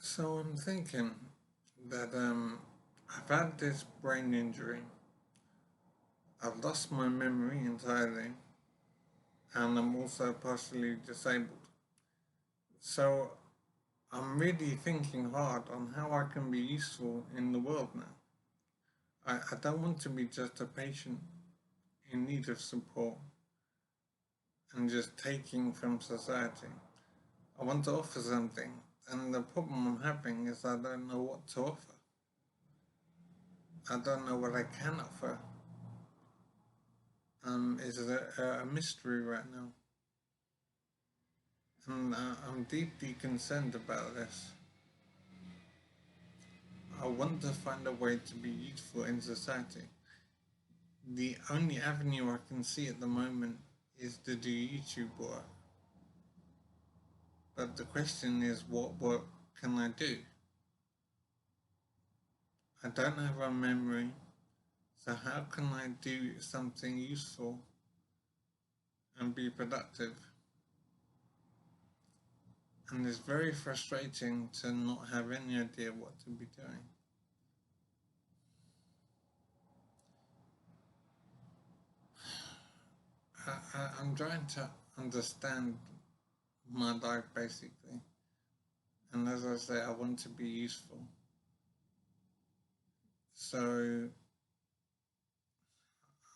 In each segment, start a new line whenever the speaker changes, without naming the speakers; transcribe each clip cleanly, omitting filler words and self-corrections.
So I'm thinking that I've had this brain injury. I've lost my memory entirely, and I'm also partially disabled. So I'm really thinking hard on how I can be useful in the world now. I don't want to be just a patient in need of support and just taking from society. I want to offer something, and the problem I'm having is I don't know what to offer. I don't know what I can offer. Is a mystery right now. And I'm deeply concerned about this. I want to find a way to be useful in society. The only avenue I can see at the moment is to do YouTube work. But the question is, what work can I do? I don't have a memory, so how can I do something useful and be productive? And it's very frustrating to not have any idea what to be doing. I'm trying to understand my life basically. And as I say, I want to be useful. So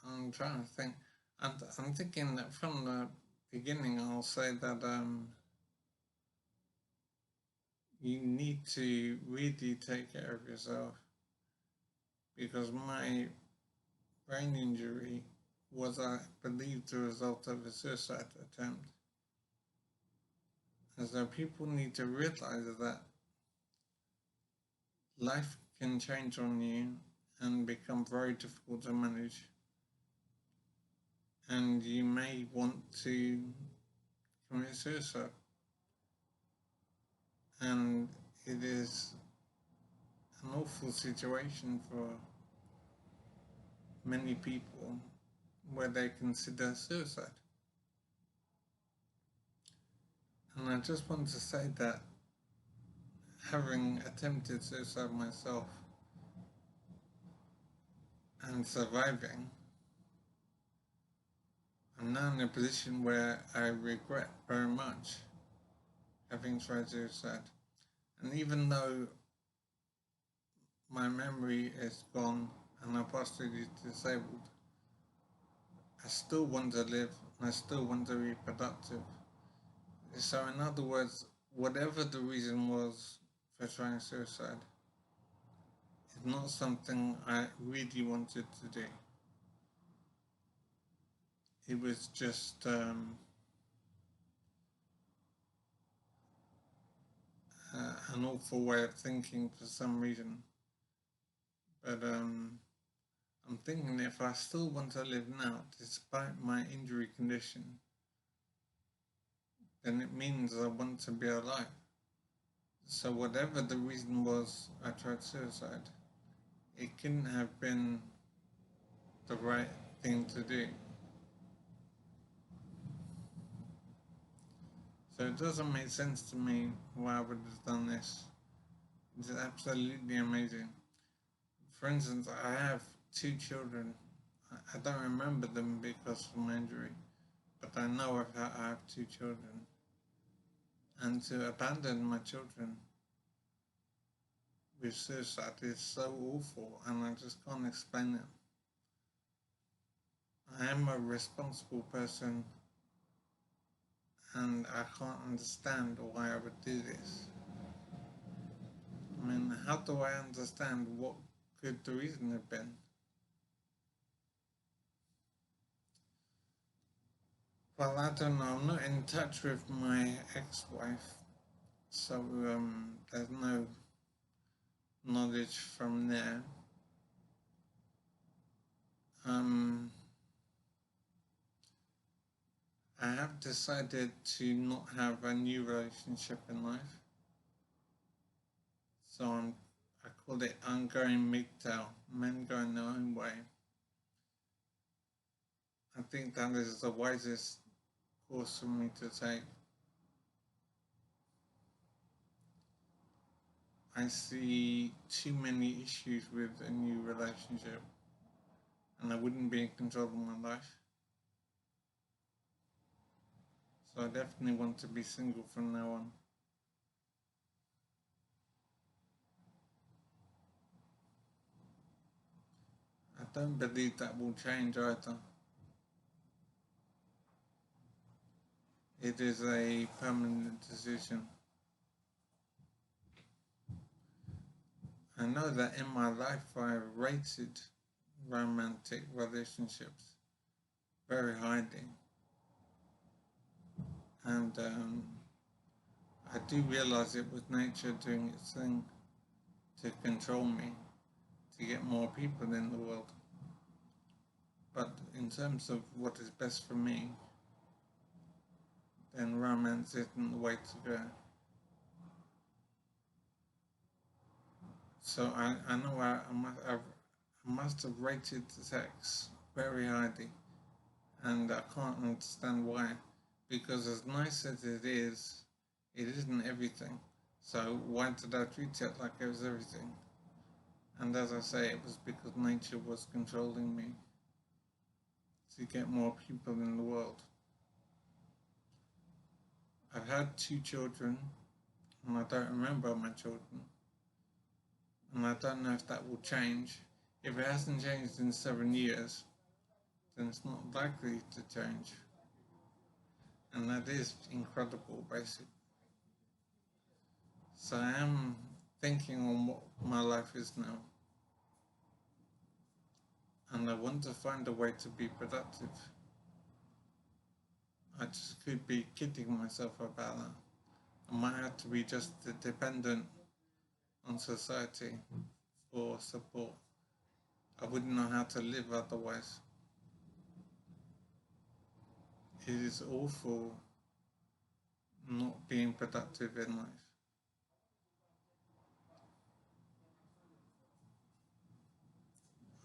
I'm trying to think. I'm thinking that from the beginning, I'll say that you need to really take care of yourself because my brain injury was, I believe, the result of a suicide attempt. And so people need to realize that life can change on you and become very difficult to manage. And you may want to commit suicide. And it is an awful situation for many people where they consider suicide. And I just want to say that having attempted suicide myself and surviving, I'm now in a position where I regret very much having tried suicide. And even though my memory is gone and I'm partially disabled, I still want to live and I still want to be productive. So, in other words, whatever the reason was for trying suicide, it's not something I really wanted to do. It was just an awful way of thinking for some reason. But I'm thinking if I still want to live now, despite my injury condition, then it means I want to be alive. So whatever the reason was I tried suicide, it couldn't have been the right thing to do. So it doesn't make sense to me why I would have done this. It's absolutely amazing. For instance, I have two children. I don't remember them because of my injury, but I know I have two children. And to abandon my children with suicide is so awful, and I just can't explain it. I am a responsible person, and I can't understand why I would do this. I mean, how do I understand what could the reason have been? Well, I don't know. I'm not in touch with my ex-wife, so there's no knowledge from there. Um, I have decided to not have a new relationship in life, so I call it ongoing MGTOW, men going their own way. I think that is the wisest course for me to take. I see too many issues with a new relationship, and I wouldn't be in control of my life. So I definitely want to be single from now on. I don't believe that will change either. It is a permanent decision. I know that in my life I rated romantic relationships very highly, and I do realize it was nature doing its thing to control me, to get more people in the world. But in terms of what is best for me, then romance isn't the way to go. So I know I must have rated the sex very highly, and I can't understand why. Because as nice as it isn't everything. So why did I treat it like it was everything? And as I say, it was because nature was controlling me to get more people in the world. I've had 2 children, and I don't remember my children. And I don't know if that will change. If it hasn't changed in 7 years, then it's not likely to change. And that is incredible, basically. So I am thinking on what my life is now. And I want to find a way to be productive. I just could be kidding myself about that. I might have to be just dependent on society for support. I wouldn't know how to live otherwise. It is awful not being productive in life.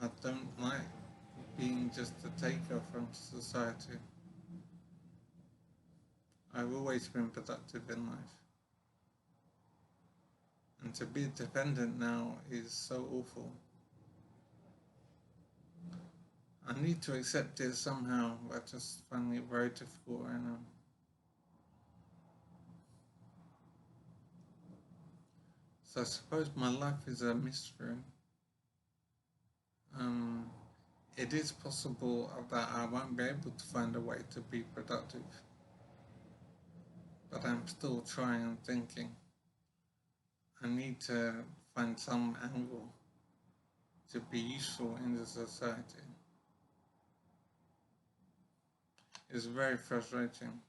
I don't like being just a taker from society. I've always been productive in life. And to be dependent now is so awful. I need to accept it somehow, but I just find it very difficult right now. So I suppose my life is a mystery. Um, it is possible that I won't be able to find a way to be productive, but I'm still trying and thinking. I need to find some angle to be useful in the society. It's very frustrating.